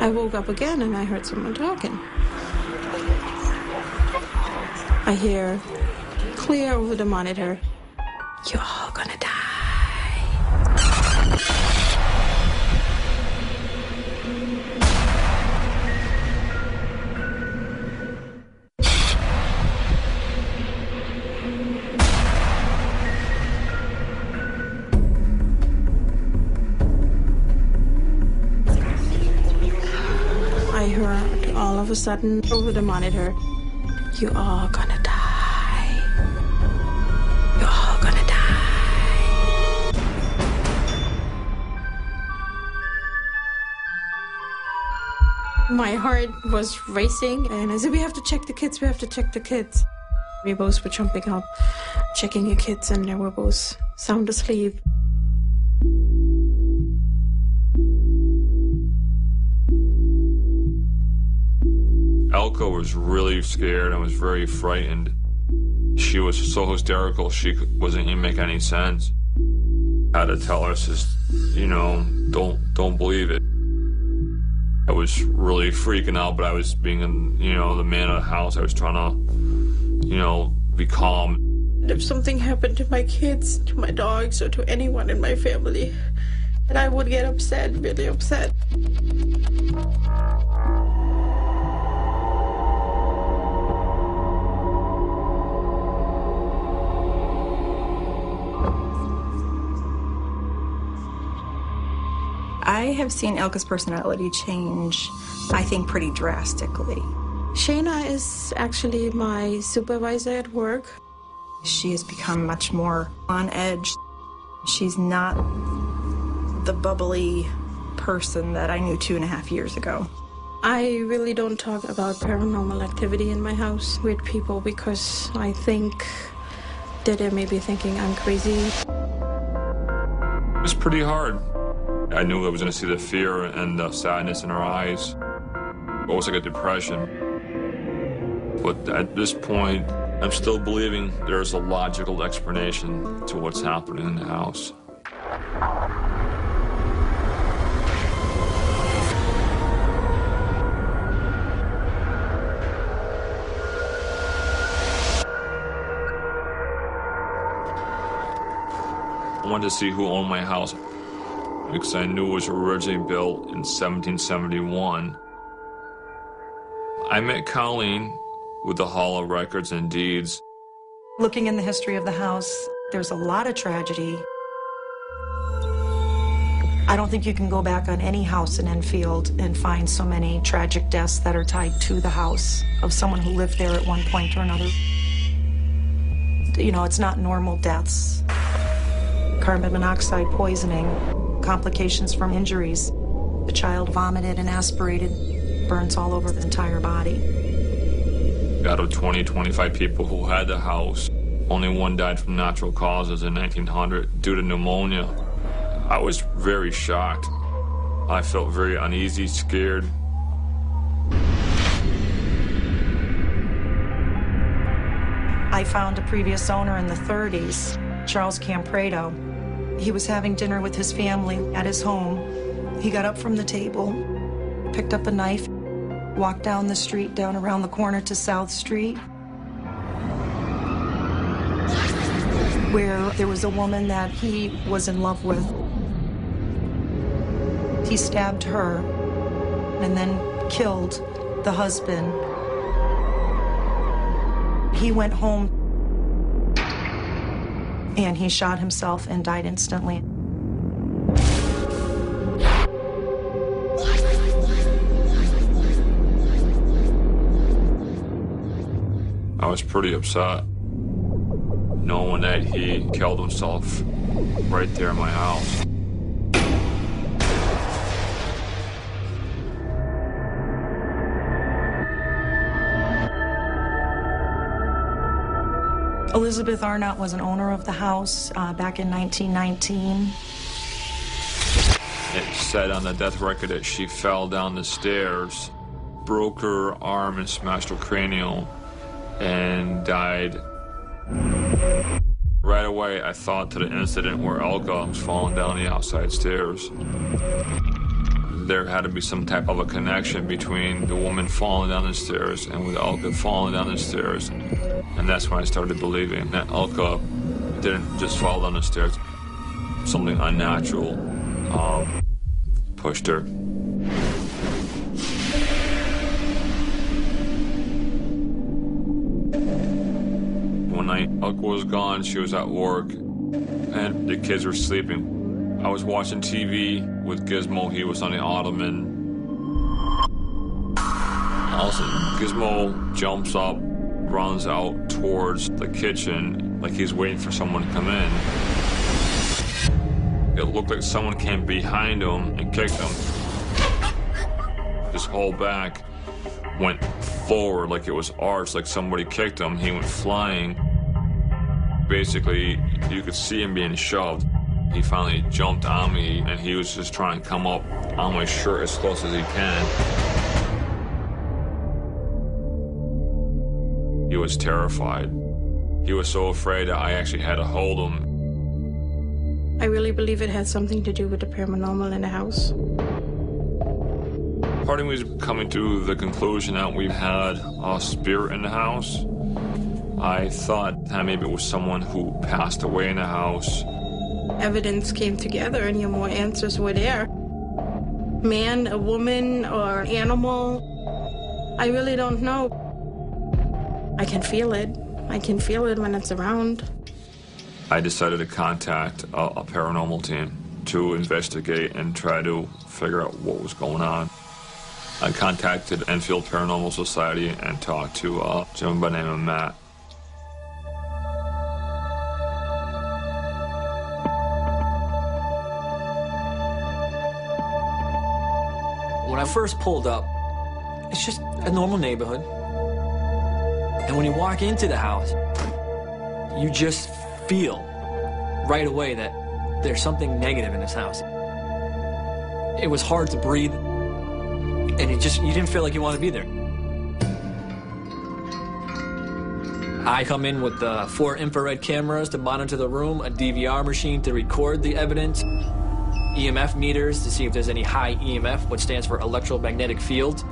I woke up again and I heard someone talking. I hear clear over the monitor, "You're all gonna die." I heard all of a sudden over the monitor, "You all gonna die. You're all gonna die." My heart was racing, and I said, "We have to check the kids, we have to check the kids." We both were jumping up, checking the kids, and they were both sound asleep. Elko was really scared and was very frightened. She was so hysterical, she wasn't even make any sense. I had to tell her, don't believe it. I was really freaking out, but I was being, the man of the house. I was trying to, be calm. If something happened to my kids, to my dogs, or to anyone in my family, then I would get upset, really upset. I have seen Elka's personality change, I think, pretty drastically. Shayna is actually my supervisor at work. She has become much more on edge. She's not the bubbly person that I knew 2.5 years ago. I really don't talk about paranormal activity in my house with people because I think that they may be thinking I'm crazy. It was pretty hard. I knew I was going to see the fear and the sadness in her eyes. Almost like a depression. But at this point, I'm still believing there's a logical explanation to what's happening in the house. I wanted to see who owned my house, because I knew it was originally built in 1771. I met Colleen with the Hall of Records and Deeds. Looking in the history of the house, there's a lot of tragedy. I don't think you can go back on any house in Enfield and find so many tragic deaths that are tied to the house of someone who lived there at one point or another. It's not normal deaths. Carbon monoxide poisoning, complications from injuries. The child vomited and aspirated, burns all over the entire body. Out of 25 people who had the house, only one died from natural causes in 1900 due to pneumonia. I was very shocked. I felt very uneasy, scared. I found a previous owner in the 30s, Charles Camprado. He was having dinner with his family at his home. He got up from the table, picked up a knife, walked down the street, down around the corner to South Street, where there was a woman that he was in love with. He stabbed her and then killed the husband. He went home and he shot himself and died instantly. I was pretty upset knowing that he killed himself right there in my house. Elizabeth Arnott was an owner of the house back in 1919. It said on the death record that she fell down the stairs, broke her arm and smashed her cranial, and died. Right away, I thought to the incident where Elka was falling down the outside stairs. there had to be some type of a connection between the woman falling down the stairs and with Elka falling down the stairs. And that's when I started believing that Elka didn't just fall down the stairs. Something unnatural pushed her. One night, Elka was gone, she was at work, and the kids were sleeping. I was watching TV with Gizmo, he was on the ottoman. All of a sudden, Gizmo jumps up, runs out towards the kitchen, like he's waiting for someone to come in. It looked like someone came behind him and kicked him. His whole back went forward like it was arched, like somebody kicked him. He went flying. Basically, you could see him being shoved. He finally jumped on me, and he was just trying to come up on my shirt as close as he can. He was terrified. He was so afraid that I actually had to hold him. I really believe it had something to do with the paranormal in the house. Part of me was coming to the conclusion that we had a spirit in the house. I thought that maybe it was someone who passed away in the house. Evidence came together and more answers were there. Man, a woman, or animal, I really don't know. I can feel it. I can feel it when it's around. I decided to contact a paranormal team to investigate and try to figure out what was going on. I contacted Enfield Paranormal Society and talked to a gentleman by the name of Matt. When I first pulled up, it's just a normal neighborhood. And when you walk into the house, you just feel right away that there's something negative in this house. It was hard to breathe, and you didn't feel like you wanted to be there. I come in with 4 infrared cameras to monitor the room, a DVR machine to record the evidence, EMF meters to see if there's any high EMF, which stands for electromagnetic field.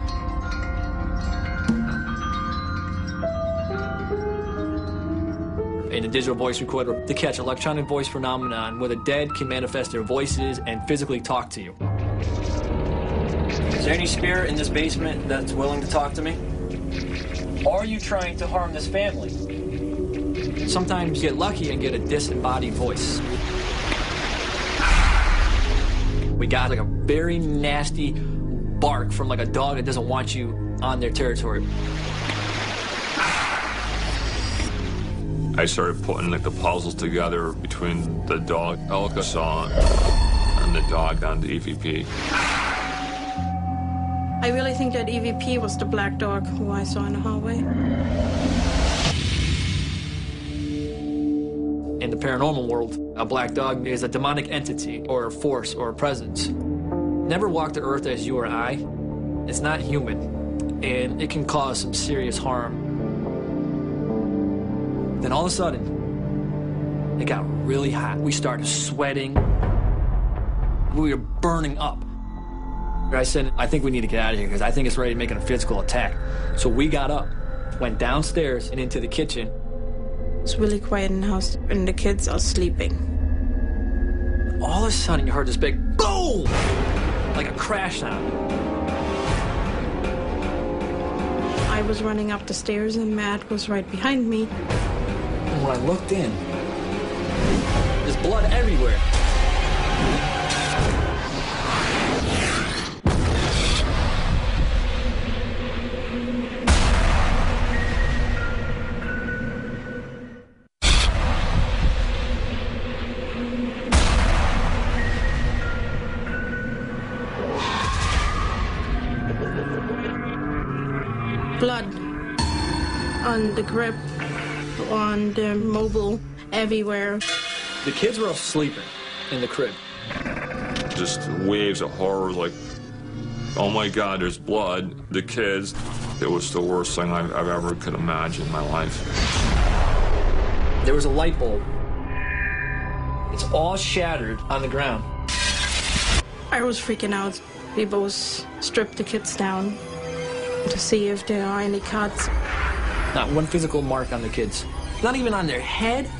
And a digital voice recorder to catch electronic voice phenomenon where the dead can manifest their voices and physically talk to you. Is there any spirit in this basement that's willing to talk to me? Are you trying to harm this family? Sometimes you get lucky and get a disembodied voice. We got like a very nasty bark from like a dog that doesn't want you on their territory. I started putting like the puzzles together between the dog Elka saw and the dog on the EVP. I really think that EVP was the black dog who I saw in the hallway. In the paranormal world, a black dog is a demonic entity or a force or a presence. Never walked the earth as you or I. It's not human, and it can cause some serious harm. Then all of a sudden, it got really hot. We started sweating. We were burning up. I said, I think we need to get out of here because I think it's ready to make a physical attack. So we got up, went downstairs and into the kitchen. It's really quiet in the house, and the kids are sleeping. All of a sudden, you heard this big boom, like a crash sound. I was running up the stairs, and Matt was right behind me. And when I looked in, there's blood everywhere. Blood on the grip, on the mobile, everywhere. The kids were all sleeping in the crib. Just waves of horror, like, oh my God, there's blood. The kids, it was the worst thing I've ever could imagine in my life. There was a light bulb. It's all shattered on the ground. I was freaking out. We both stripped the kids down to see if there are any cuts. Not one physical mark on the kids. Not even on their head,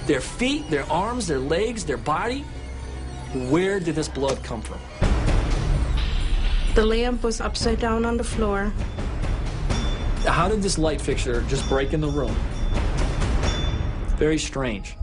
their feet, their arms, their legs, their body. Where did this blood come from? The lamp was upside down on the floor. How did this light fixture just break in the room? Very strange.